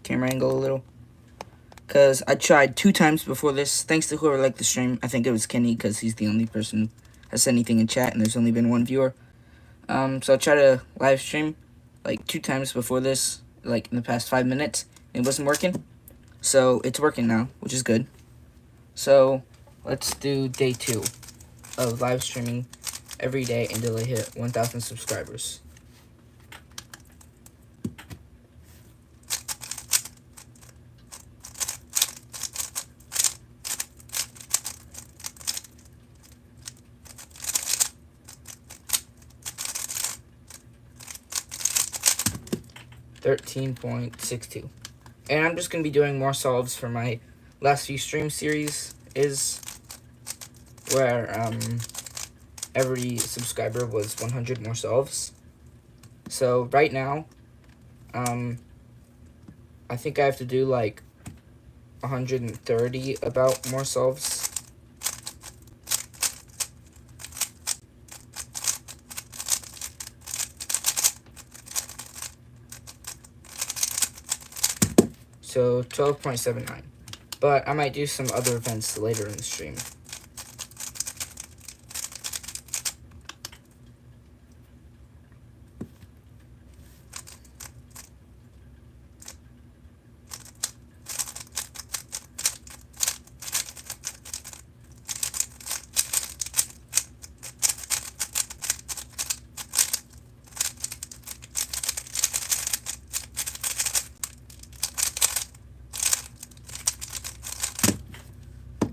camera angle a little. Because I tried 2 times before this. Thanks to whoever liked the stream. I think it was Kenny, because he's the only person who has said anything in chat, and there's only been 1 viewer. So I tried to live stream, like, 2 times before this, like, in the past 5 minutes. And it wasn't working. So it's working now, which is good. So let's do day 2 of live streaming every day until I hit 1,000 subscribers. $13.62. And I'm just going to be doing more solves for my last few stream series, is where every subscriber was 100 more solves. So right now, I think I have to do like 130 about more solves. So 12.79. But I might do some other events later in the stream.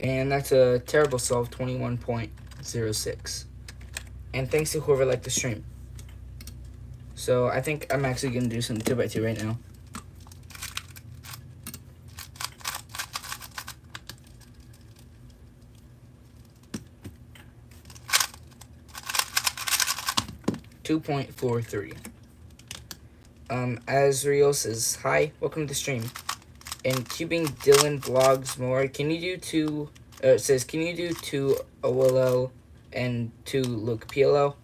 And that's a terrible solve, 21.06. And thanks to whoever liked the stream. So I think I'm actually going to do some 2x2 right now. $2.43. Azriel says, hi, welcome to the stream. And Cubing Dylan vlogs more. Can you do 2, it says, can you do 2 OLL and 2 look PLL?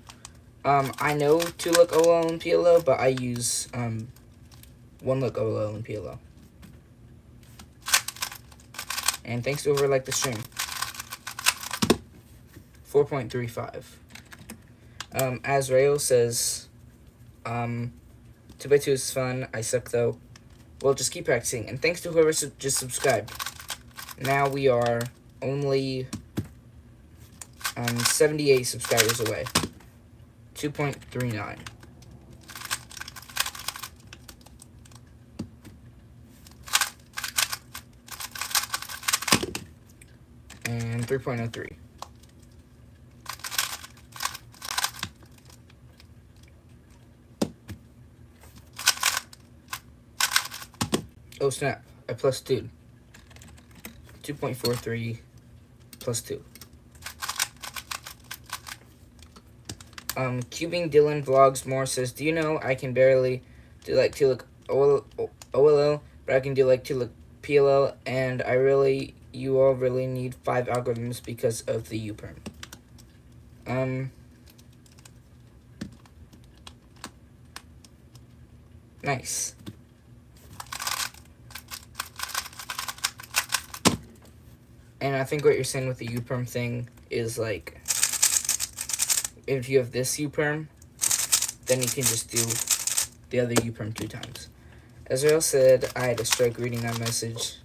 I know 2 look OLL and PLL, but I use 1 look OLL and PLL. And thanks to whoever liked the stream. 4.35. Azrael says, 2x2 is fun. I suck though. Well, just keep practicing. And thanks to whoever just subscribed. Now we are only 78 subscribers away. 2.39. And 3.03. Oh snap, I plus 2. 2.43 plus 2. Cubing Dylan vlogs more says, do you know I can barely do like 2 look OLL, but I can do like 2 look PLL, and you all really need 5 algorithms because of the U-perm. Nice. And I think what you're saying with the U-perm thing is, like, if you have this U-perm, then you can just do the other U-perm 2 times. Azrael said I had a strike reading that message.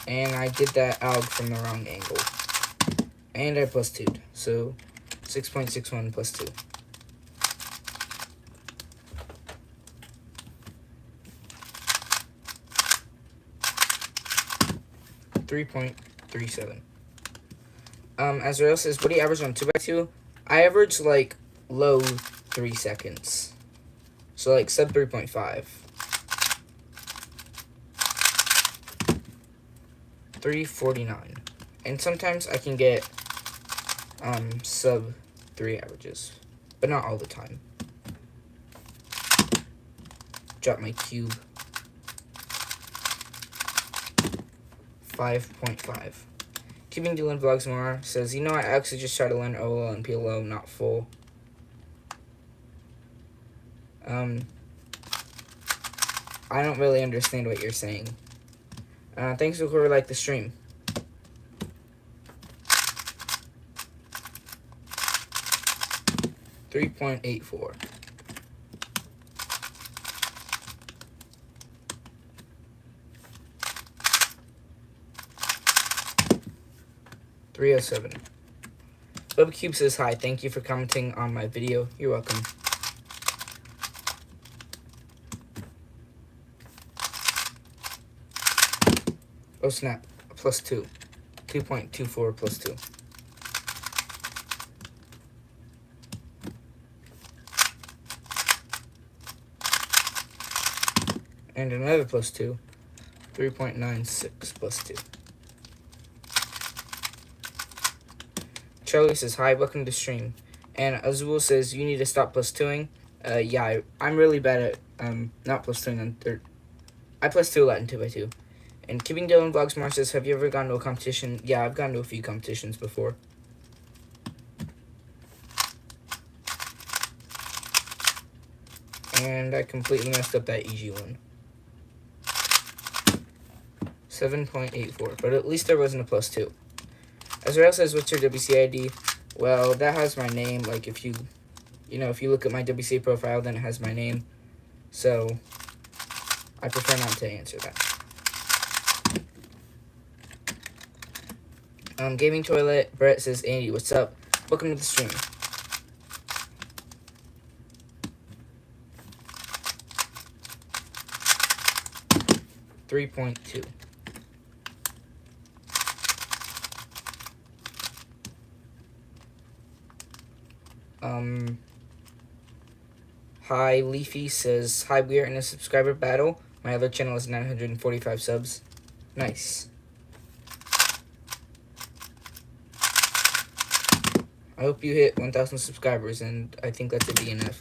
And I did that alg from the wrong angle. And I plus 2'd. So 6.61 plus 2. 3.37. Azrael says, what do you average on 2x2? I average like low 3 seconds. So like sub 3.5. 349. And sometimes I can get sub 3 averages, but not all the time. Drop my cube. 5.5. Keeping Dylan Vlogs More says, you know, I actually just try to learn OLL and PLO, not full. I don't really understand what you're saying. Thanks for whoever liked the stream. $3.84. $3.07. Bubba Cube says hi. Thank you for commenting on my video. You're welcome. Oh snap. +2. 2.24 +2. And another +2. 3.96 +2. Charlie says hi, welcome to stream. And Azul says you need to stop +2ing. Yeah, I'm really bad at not +2ing on third. I +2 a lot in 2x2. And Keeping Dylan Vlogs More says, have you ever gone to a competition? Yeah, I've gone to a few competitions before. And I completely messed up that EG one. 7.84, but at least there wasn't a +2. Azrael says, what's your WC ID? Well, that has my name. Like, if you look at my WC profile, then it has my name. So, I prefer not to answer that. Gaming Toilet, Brett says, Andy, what's up? Welcome to the stream. $3.2. Hi, Leafy says, hi, we are in a subscriber battle. My other channel is 945 subs. Nice. I hope you hit 1,000 subscribers, and I think that's a DNF.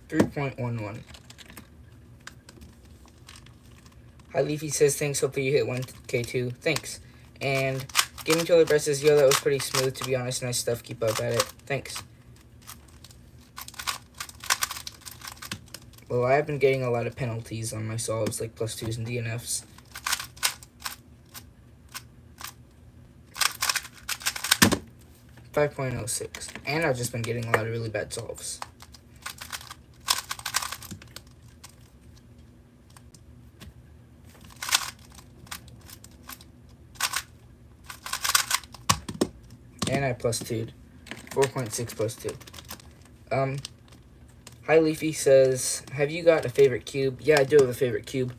$3.11. Hi, Leafy says, thanks. Hopefully you hit 1K too. Thanks. And Gaming Toilet Breast says, yo, that was pretty smooth, to be honest. Nice stuff. Keep up at it. Thanks. Well, I have been getting a lot of penalties on my solves, like +2s and DNFs. $5.06. And I've just been getting a lot of really bad solves. And I +2'd. 4.6 +2. Hi Leafy says, have you got a favorite cube? Yeah, I do have a favorite cube.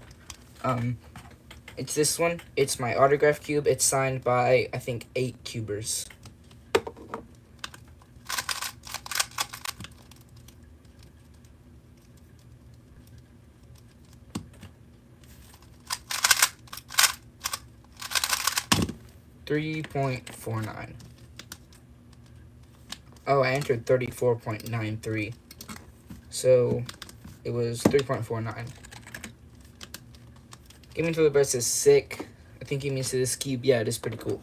It's this one. It's my autograph cube. It's signed by, I think, 8 cubers. $3.49. Oh, I entered 34.93. So, it was 3.49. Gaming to the Breast is sick. I think he means to this cube. Yeah, it is pretty cool.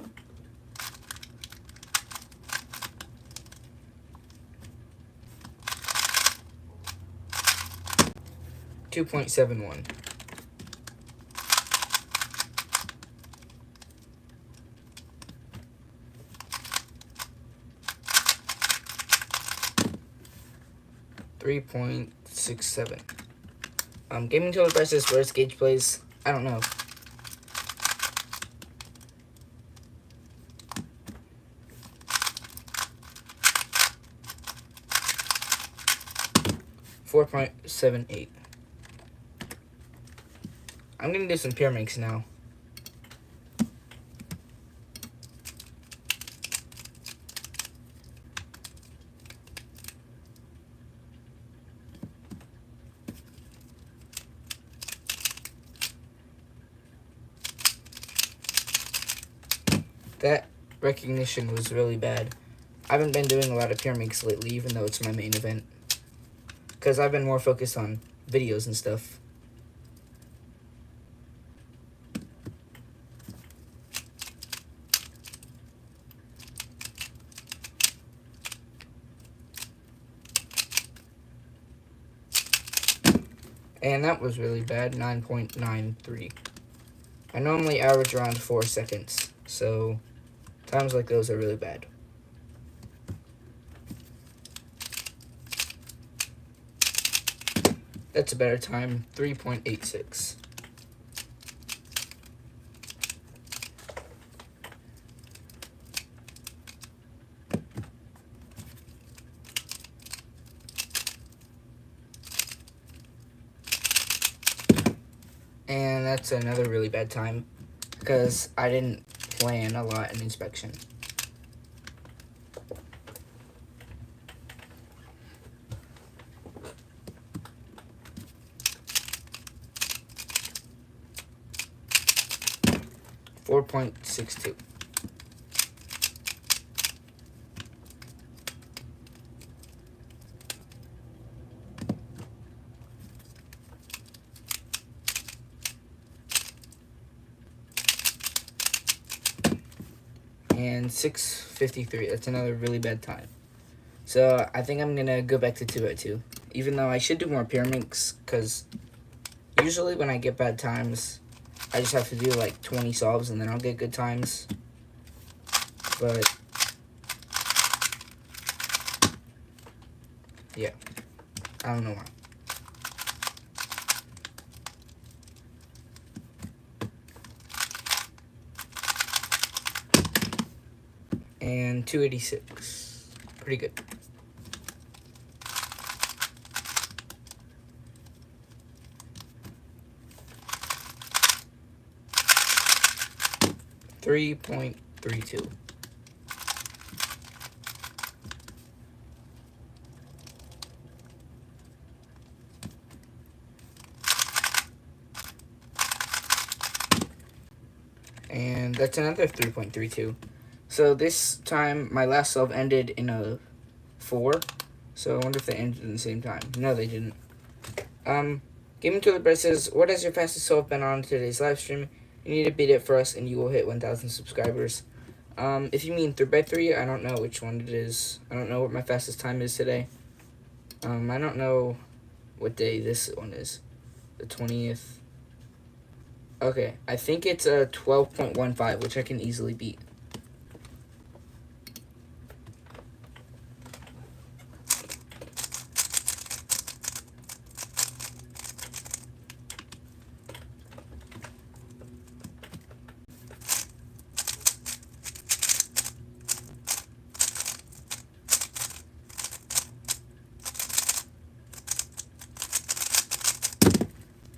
$2.71. $3.67. Gaming Total Prices, where's Gage Plays? I don't know. $4.78. I'm gonna do some Pyraminx now. That recognition was really bad. I haven't been doing a lot of pyramids lately, even though it's my main event. Because I've been more focused on videos and stuff. And that was really bad, 9.93. I normally average around 4 seconds, so times like those are really bad. That's a better time, 3.86. And that's another really bad time because I didn't plan a lot in inspection. .62. And 6.53. That's another really bad time. So I think I'm gonna go back to 2x2. Even though I should do more pyramids, because usually when I get bad times, I just have to do like 20 solves and then I'll get good times. But yeah, I don't know why. And 286. Pretty good. .32. And that's another 3.32. So this time, my last solve ended in a 4. So I wonder if they ended at the same time. No, they didn't. Gaming Toilet Bread says, what has your fastest solve been on today's live stream? You need to beat it for us and you will hit 1,000 subscribers. If you mean 3x3, I don't know which one it is. I don't know what my fastest time is today. I don't know what day this one is. The 20th. Okay, I think it's a 12.15, which I can easily beat.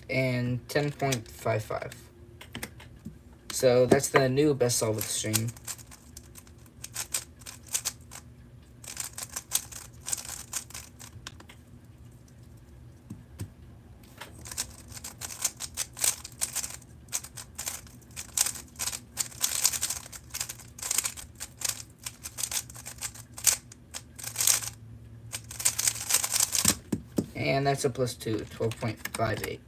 And 10.55. So that's the new best solve of the stream. And that's a +2, 12.58.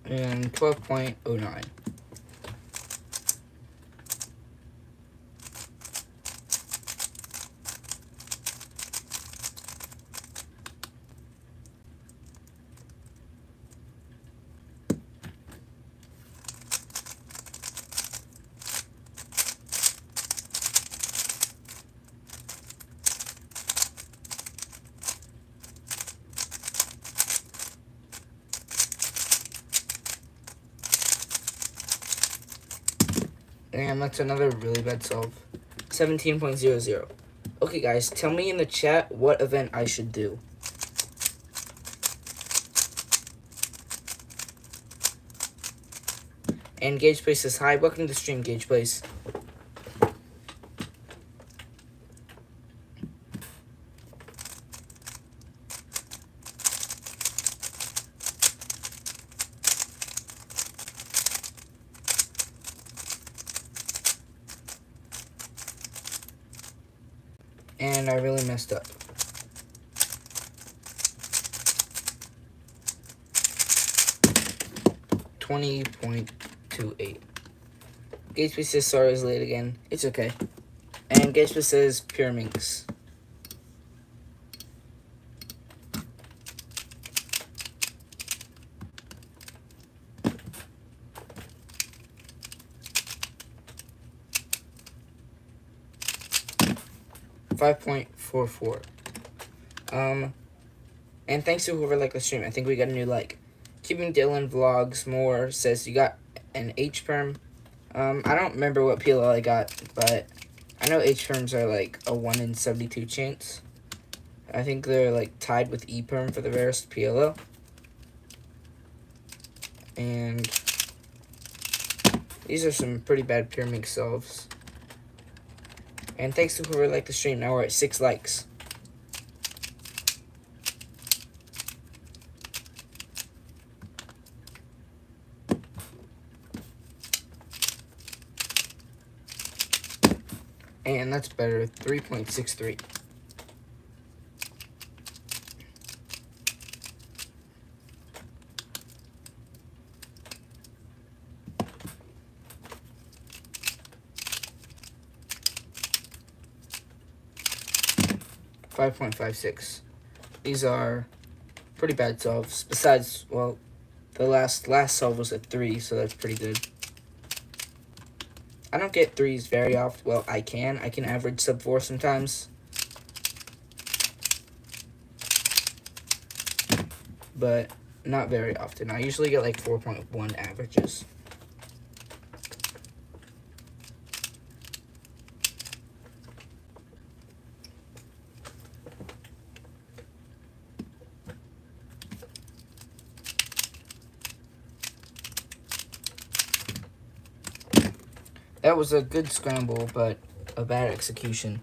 And 12.09. And that's another really bad solve. 17.00. Okay, guys, tell me in the chat what event I should do. And Gage Place says, hi, welcome to the stream, Gage Place. And I really messed up. $20.28. Gatesby says sorry I was late again. It's okay. And Gatesby says pure minx. $5.44. And thanks to whoever liked the stream. I think we got a new like. Keeping Dylan Vlogs More says you got an H-perm. I don't remember what PLL I got, but I know H-perms are like a 1 in 72 chance. I think they're like tied with E-perm for the rarest PLL. And these are some pretty bad pure mix solves. And thanks to whoever liked the stream. Now we're at 6 likes. And that's better, 3.63. $5.56. These are pretty bad solves. Besides, well, the last solve was a 3, so that's pretty good. I don't get 3s very often. Well, I can average sub 4 sometimes. But not very often. I usually get like 4.1 averages. That was a good scramble, but a bad execution.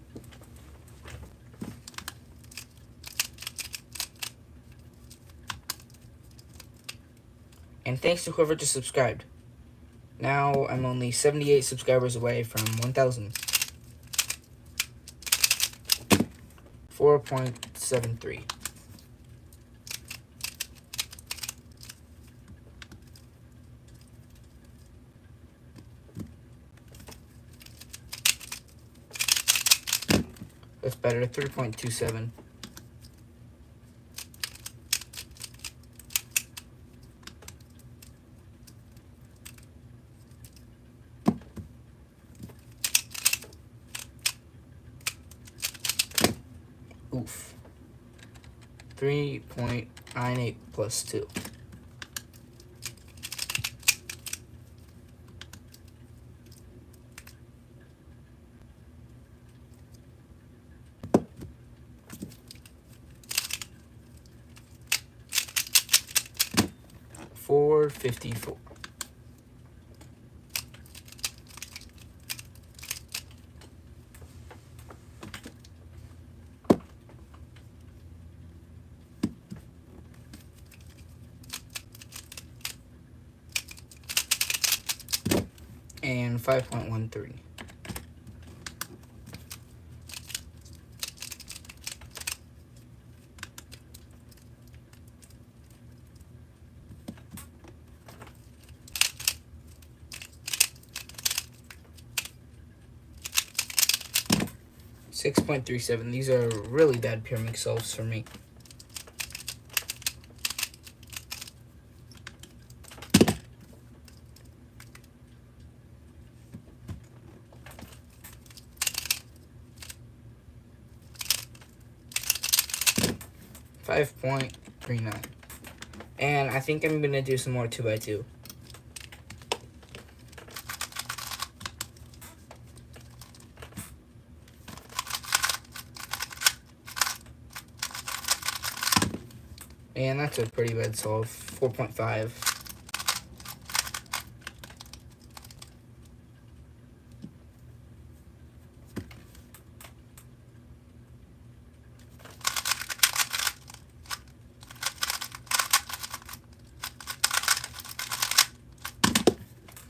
And thanks to whoever just subscribed. Now I'm only 78 subscribers away from 1,000. 4.73. That's better, 3.27. Oof. 3.98 plus 2. $4.54. And 5.13. $6.37. These are really bad pure mix solves for me. $5.39. And I think I'm gonna do some more 2x2. And that's a pretty bad solve. 4.5.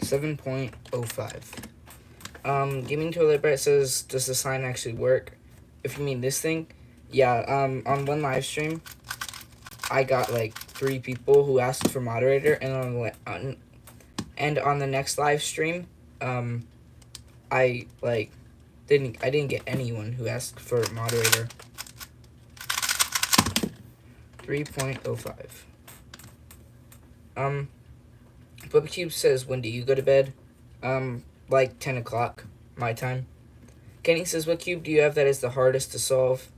7.05. Gaming Toilet Bread says, does the sign actually work? If you mean this thing, yeah, on one live stream, I got like 3 people who asked for moderator, and on the next live stream, I didn't get anyone who asked for moderator. 3.05. BubbaCube says, when do you go to bed? Like 10 o'clock, my time. Kenny says, what cube do you have that is the hardest to solve?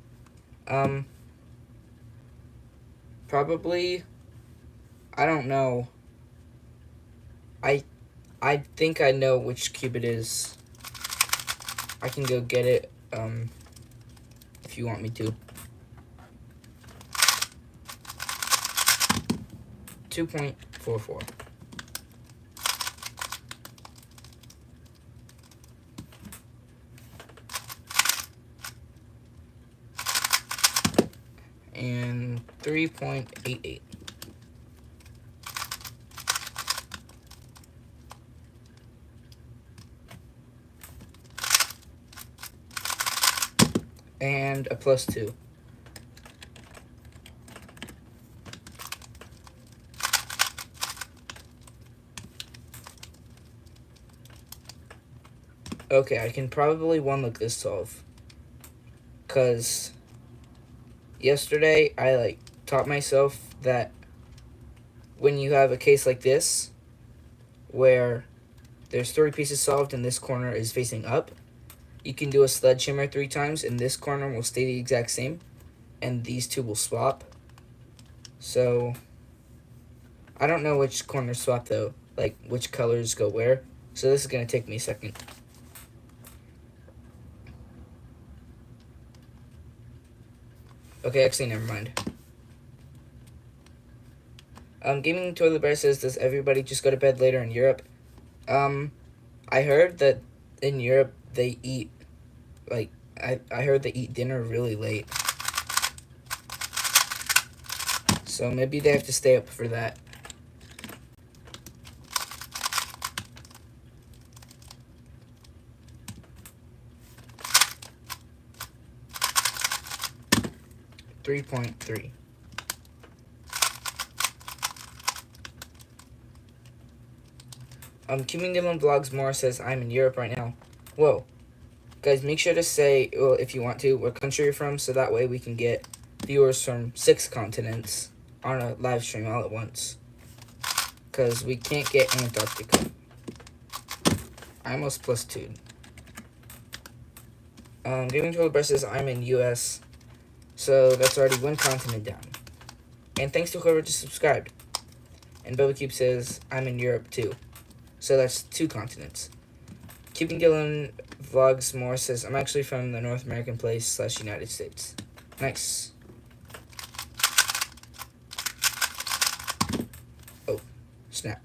Probably, I don't know. I think I know which cube it is. I can go get it, if you want me to. 2.44. And 3.88. And a +2. Okay, I can probably one-look this solve. Because yesterday, I taught myself that when you have a case like this, where there's 3 pieces solved and this corner is facing up, you can do a sledgehammer 3 times, and this corner will stay the exact same, and these 2 will swap. So, I don't know which corners swap though, like which colors go where, so this is going to take me a second. Okay, actually, never mind. Gaming Toilet Bear says, does everybody just go to bed later in Europe? I heard that in Europe they eat, I heard they eat dinner really late. So maybe they have to stay up for that. .3. Cubing Dylan Vlogs More says, I'm in Europe right now. Whoa. Guys, make sure to say, well, if you want to, what country you're from, so that way we can get viewers from 6 continents on a live stream all at once. Because we can't get Antarctica. I almost +2'd. Gaming Toilet Bear says, I'm in US. So that's already 1 continent down. And thanks to whoever just subscribed. And BubbaCube says, I'm in Europe too. So that's 2 continents. Keeping Dylan Vlogs More says, I'm actually from the North American place / United States. Nice. Oh, snap.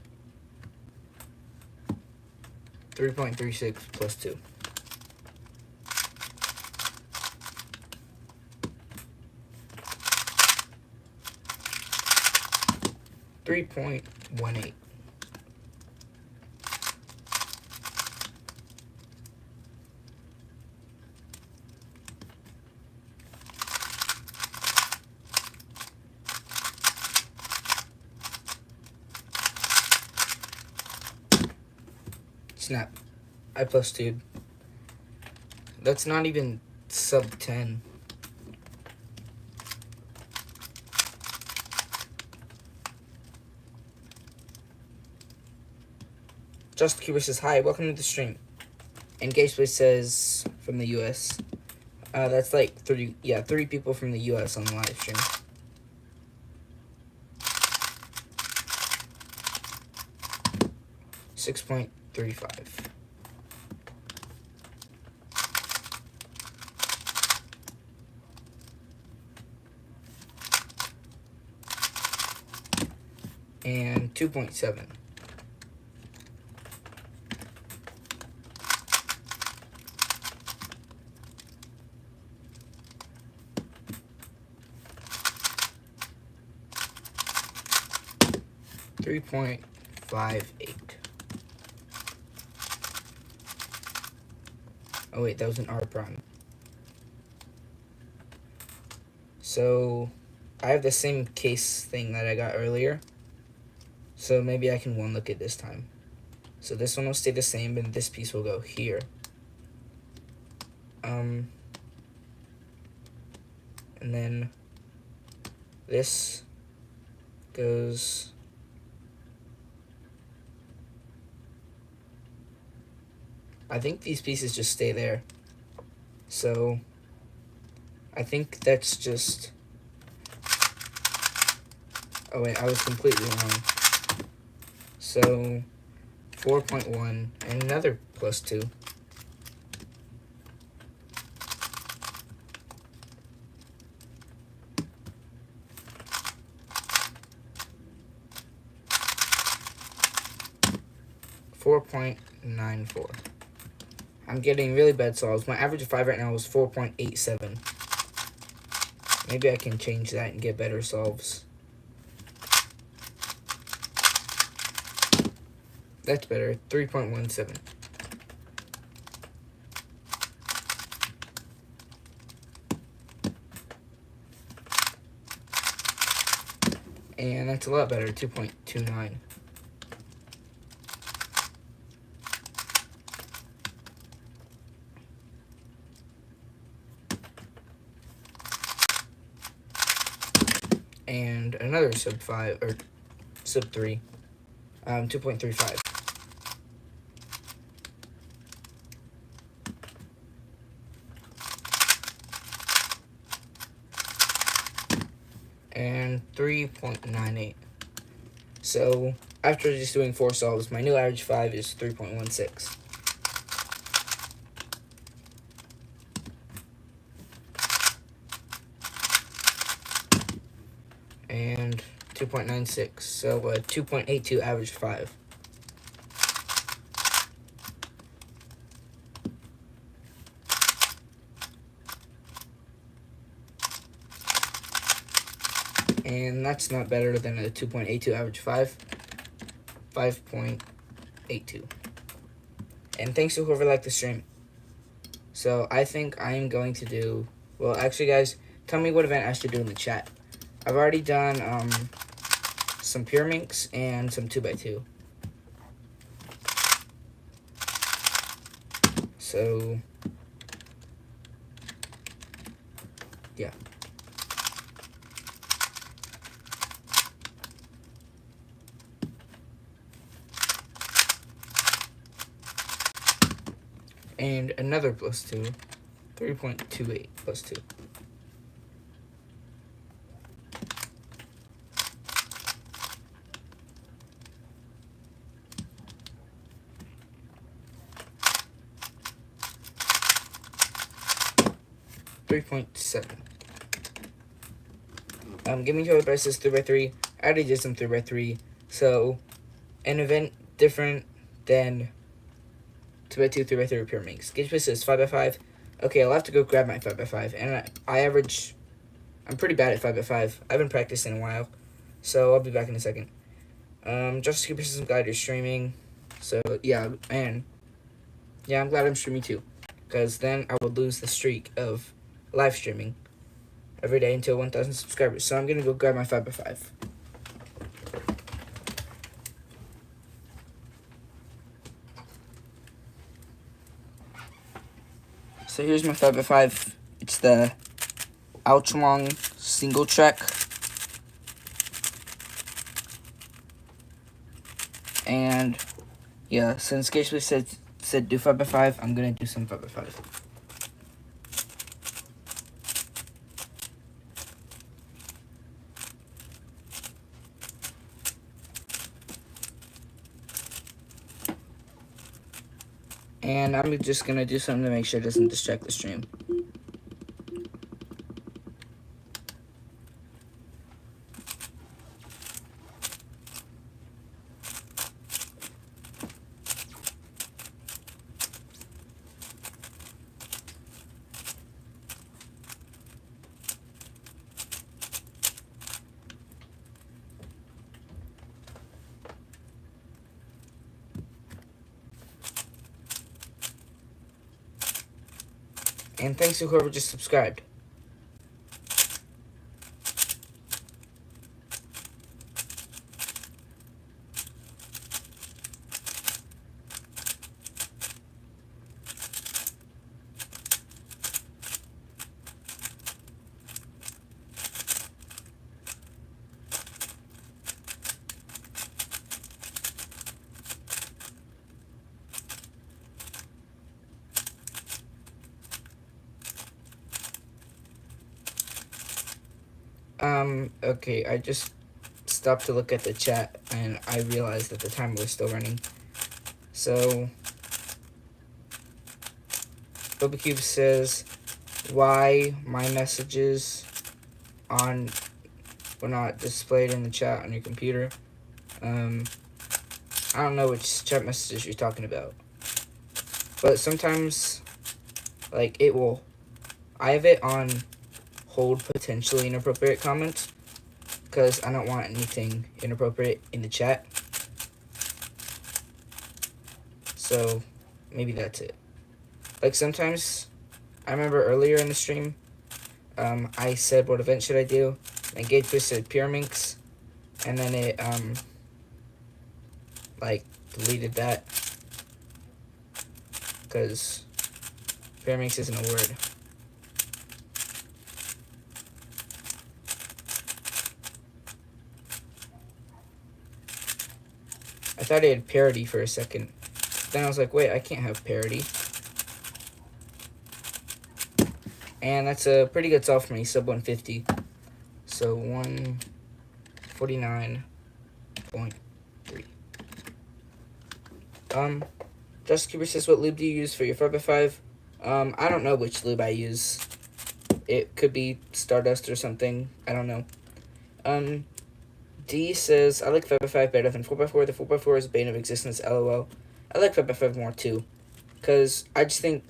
3.36 +2. .18. Snap. I +2'd. That's not even sub 10. Just Cuber says, hi, welcome to the stream. And Gameplay says, from the US. That's like 3 people from the US on the live stream. .35. And 2.7. .58. Oh wait, that was an R prime. So I have the same case thing that I got earlier. So maybe I can one look it this time. So this one will stay the same, and this piece will go here. And then this goes I think these pieces just stay there. So I think that's just, oh wait, I was completely wrong. So 4.1 and another +2. .94. I'm getting really bad solves. My average of 5 right now is 4.87. Maybe I can change that and get better solves. That's better, 3.17. And that's a lot better, 2.29. And another sub 5, or sub 3, 2.35. And 3.98. So after just doing 4 solves, my new average 5 is 3.16. And 2.96, so 2.82 average 5. And that's not better than a 2.82 average 5. 5.82. And thanks to whoever liked the stream. So I think I'm going to do, well actually guys, tell me what event I should do in the chat. I've already done some Pyraminx and some 2x2. So yeah. And another +2, 3.28 +2. .7. Gaming Toilet Best is 3x3. I already did some 3x3. So an event different than 2x2, 3x3 Pyraminx. Gauge is 5x5. Okay, I'll have to go grab my 5x5. And I average, I'm pretty bad at 5x5. I haven't practiced in a while. So I'll be back in a second. Justice Keeper System Guide is streaming. So yeah, and yeah, I'm glad I'm streaming too. Because then I would lose the streak of live streaming every day until 1,000 subscribers. So I'm going to go grab my 5x5. So here's my 5x5. It's the Ultralong single track. And yeah, since Gageplay said do 5x5, I'm going to do some 5x5. And I'm just going to do something to make sure it doesn't distract the stream. And thanks to whoever just subscribed. Okay, I just stopped to look at the chat and I realized that the timer was still running. So, BobaCube says, why my messages were not displayed in the chat on your computer. I don't know which chat messages you're talking about. But sometimes, like, I have it on hold potentially inappropriate comments because I don't want anything inappropriate in the chat. So maybe that's it. Like sometimes, I remember earlier in the stream, I said what event should I do, and Gatefish said Pyraminx, and then it like deleted that because Pyraminx isn't a word. I thought it had parody for a second. Then I was like, wait, I can't have parody. And that's a pretty good solve for me, sub 150. So 149.3. Just Cooper says, what lube do you use for your 5x5? I don't know which lube I use. It could be Stardust or something. I don't know. D says, I like 5x5 better than 4x4. The 4x4 is a bane of existence, lol. I like 5x5 more too. Because I just think,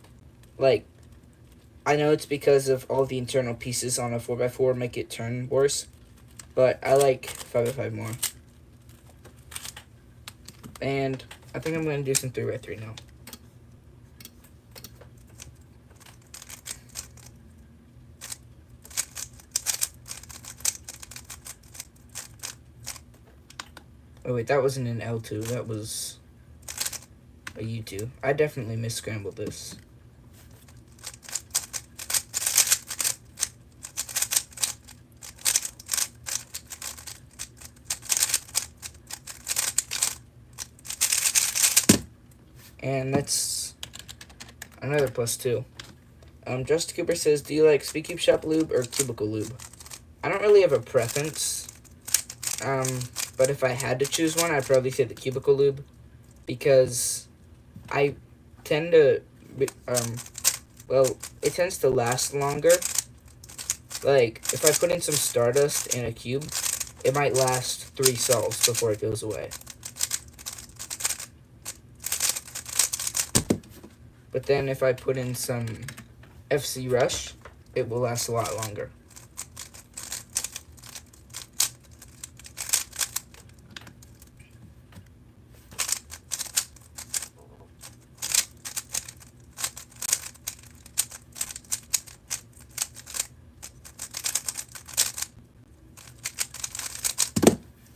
like, I know it's because of all the internal pieces on a 4x4 make it turn worse. But I like 5x5 more. And I think I'm going to do some 3x3 now. Oh wait, that wasn't an L2, that was a U2. I definitely misscrambled this. And that's another +2. Just Cooper says, do you like Speed Cube Shop lube or Cubicle lube? I don't really have a preference. But if I had to choose one, I'd probably say the Cubicle lube. Because I tend to, it tends to last longer. Like, if I put in some Stardust in a cube, it might last 3 solves before it goes away. But then if I put in some FC Rush, it will last a lot longer.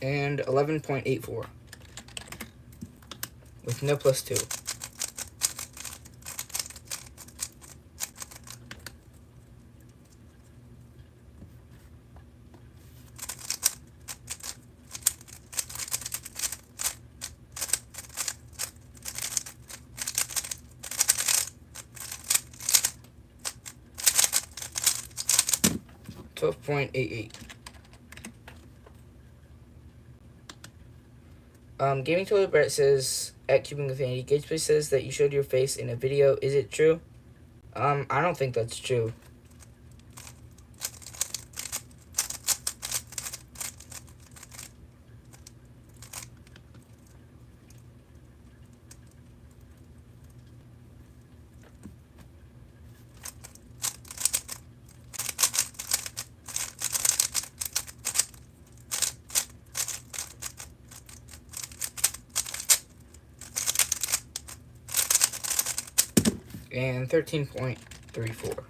And 11.84 with no +2. $12.88. Gaming Toilet Brett says, at Cubing with Andy, Gageplay says that you showed your face in a video. Is it true? I don't think that's true. And 13.8. 3, 4.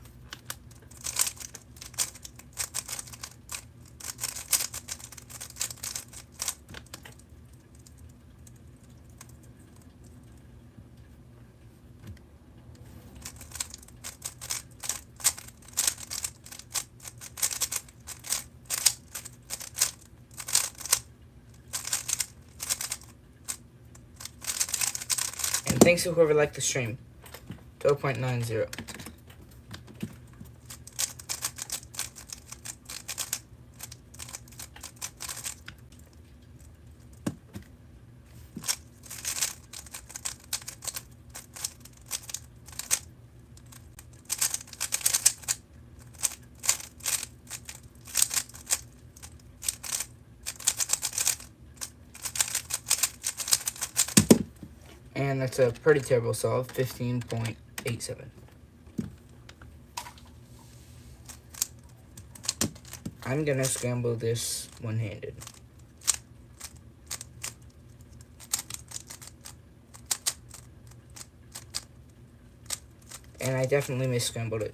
And thanks to whoever liked the stream. 12.90. And that's a pretty terrible solve, 15.87. I'm gonna scramble this one-handed. And I definitely mis-scrambled it.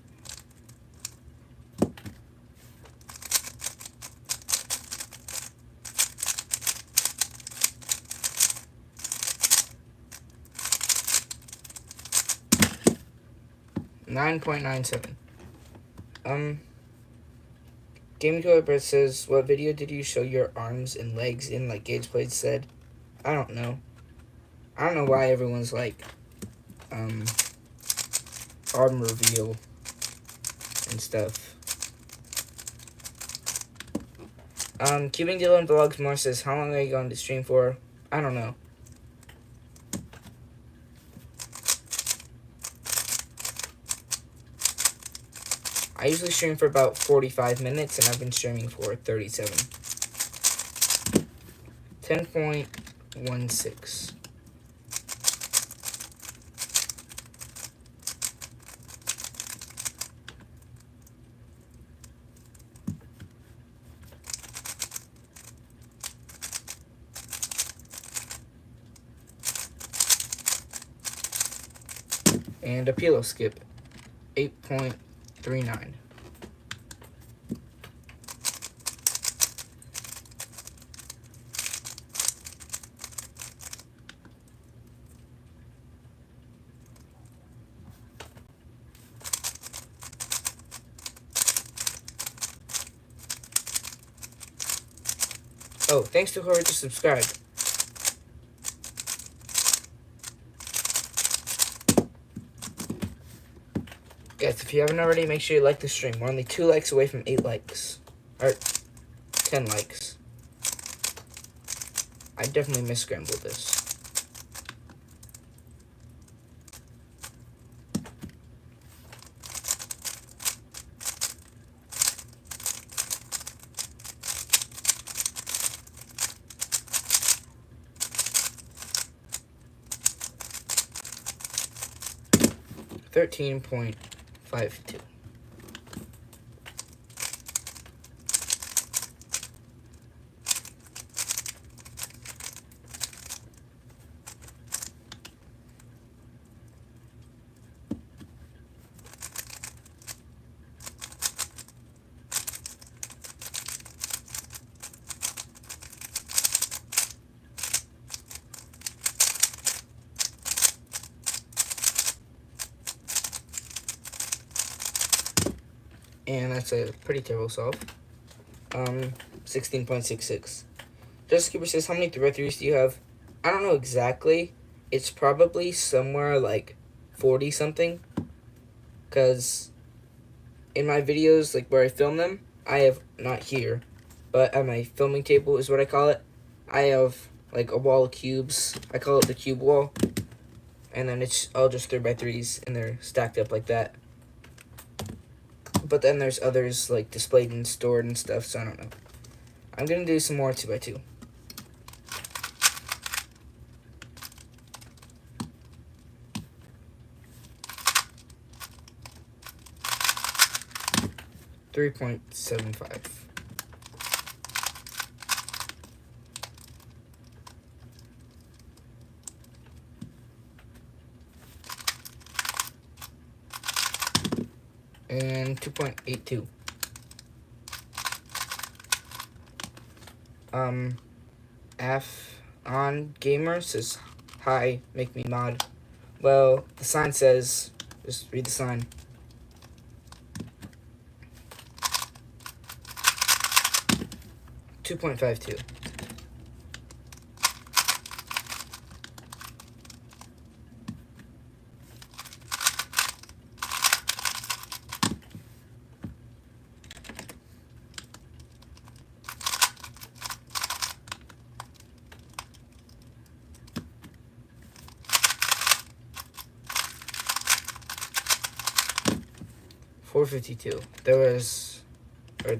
$9.97. Gaming Cobra says, what video did you show your arms and legs in like Gageblade said? I don't know. I don't know why everyone's like, arm reveal and stuff. Cubing Dylan Vlogs More says, how long are you going to stream for? I don't know. I usually stream for about 45 minutes, and I've been streaming for 37. 10.16. And a pillow skip, 8.39. Oh, thanks to whoever just subscribed. Guys, if you haven't already, make sure you like the stream. We're only 2 likes away from 8 likes. Or 10 likes. I definitely mis-scrambled this. $13.52. And that's a pretty terrible solve. 16.66. Justice Keeper says, how many 3x3s do you have? I don't know exactly. It's probably somewhere like 40 something. Because in my videos, like where I film them, I have, not here, but at my filming table is what I call it. I have like a wall of cubes. I call it the cube wall. And then it's all just 3x3s and they're stacked up like that. But then there's others like displayed and stored and stuff, so I don't know. I'm gonna do some more 2x2. $3.75. and 2.82. F on gamer says, hi, make me mod. Well, the sign says, just read the sign. $2.52. $4.52.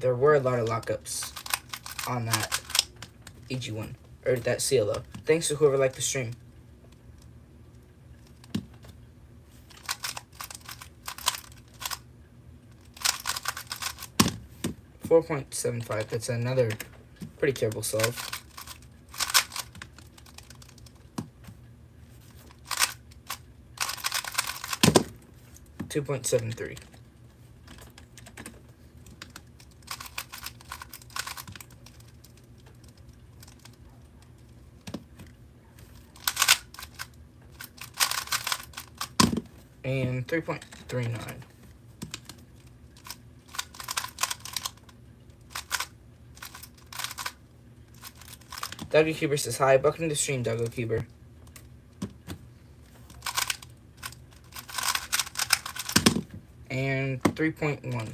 There were a lot of lockups on that EG1, or that CLO. Thanks to whoever liked the stream. $4.75. That's another pretty terrible solve. $2.73. And 3.39. Doggo Cuber says, hi, welcome to the stream, Doggo Cuber. And 3.1.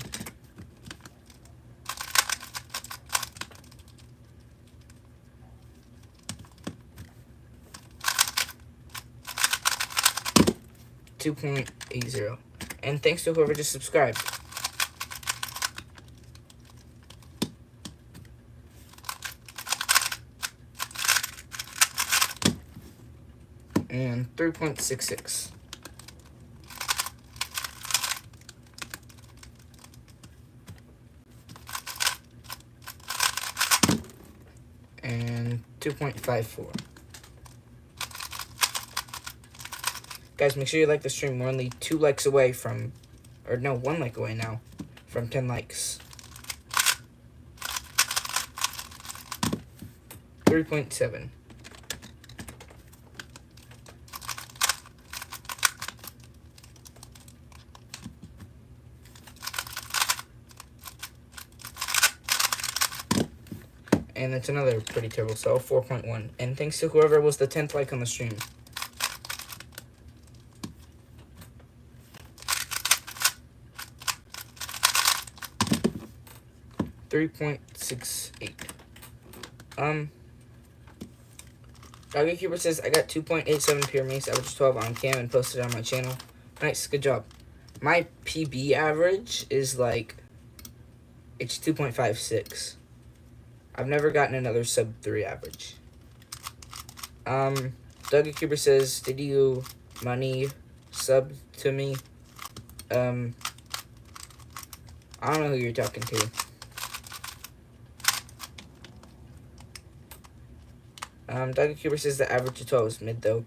$2.80. And thanks to whoever just subscribed. And 3.66. And 2.54. Guys, make sure you like the stream. We're only 2 likes away from, or no, 1 like away now from 10 likes. 3.7. And that's another pretty terrible solve, 4.1. And thanks to whoever was the 10th like on the stream. $3.68. Doggy Cuber says, I got 2.87 pyramids, average 12 on cam, and posted on my channel. Nice, good job. My PB average is like, it's 2.56. I've never gotten another sub 3 average. Doggy Cuber says, did you money sub to me? I don't know who you're talking to. Doggy Cuber says the average of 12 is mid, though.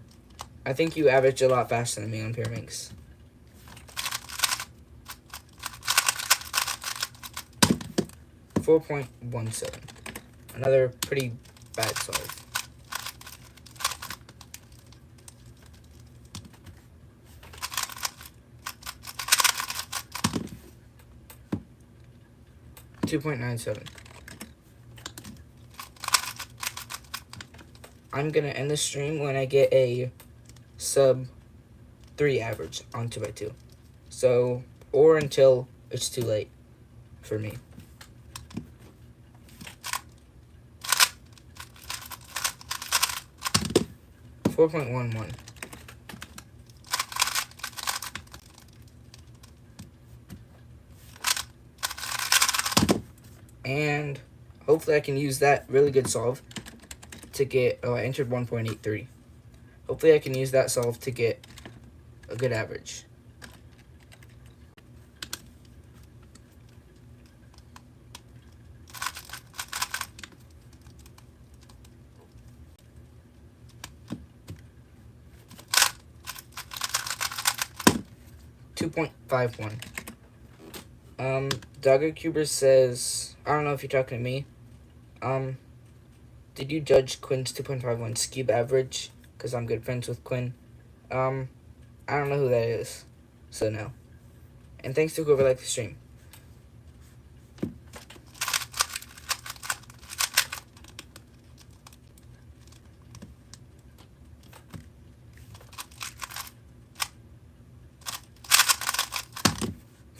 I think you average a lot faster than me on Pyraminx. $4.17. Another pretty bad solve. $2.97. I'm gonna end the stream when I get a sub 3 average on 2x2. So, or until it's too late for me. $4.11. And hopefully I can use that really good solve to get, oh, I entered 1.83. Hopefully I can use that solve to get a good average. $2.51. Doggo Cuber says, I don't know if you're talking to me. Did you judge Quinn's 2.51 Scube average? Because I'm good friends with Quinn. I don't know who that is. So no. And thanks to whoever liked the stream.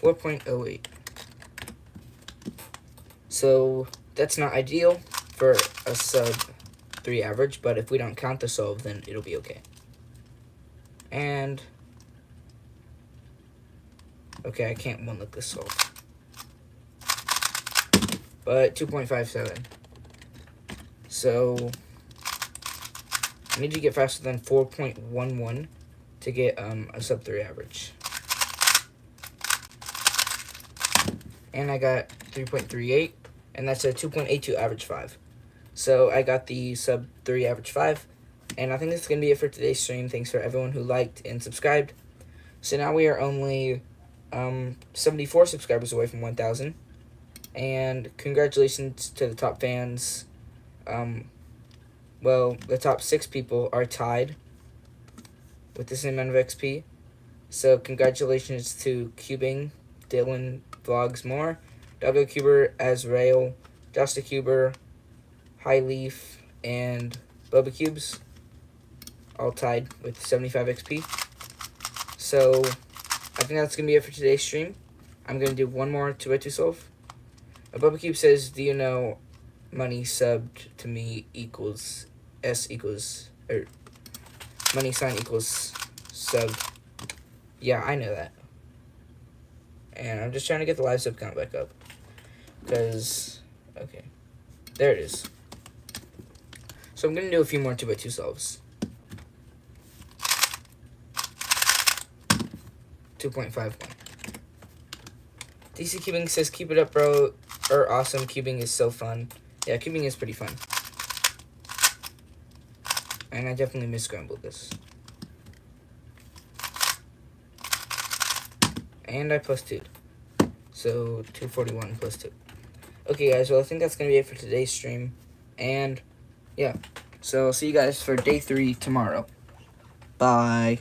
.08. So that's not ideal for a sub 3 average, but if we don't count the solve, then it'll be okay. And okay, I can't one-look this solve. But 2.57. So I need to get faster than 4.11 to get a sub 3 average. And I got 3.38, and that's a 2.82 average 5. So I got the sub 3 average 5, and I think that's going to be it for today's stream. Thanks for everyone who liked and subscribed. So now we are only 74 subscribers away from 1,000, and congratulations to the top fans. Well, the top 6 people are tied with the same amount of XP. So congratulations to Cubing, Dylan Vlogs More, Doggo Cuber, Azrael, Josta Cuber, High Leaf, and Boba Cubes, all tied with 75 XP. So I think that's going to be it for today's stream. I'm going to do one more 2x2 solve. Boba Cube says, do you know money subbed to me equals S equals, or money sign equals sub. Yeah, I know that. And I'm just trying to get the live sub count back up. Because, okay. There it is. So I'm going to do a few more 2x2 solves. 2.51. DC Cubing says, keep it up, bro. Or awesome. Cubing is so fun. Yeah, cubing is pretty fun. And I definitely misscrambled this. And I plus 2. So 241 plus 2. Okay, guys, well, I think that's going to be it for today's stream. And, yeah. So, I'll see you guys for day 3 tomorrow. Bye.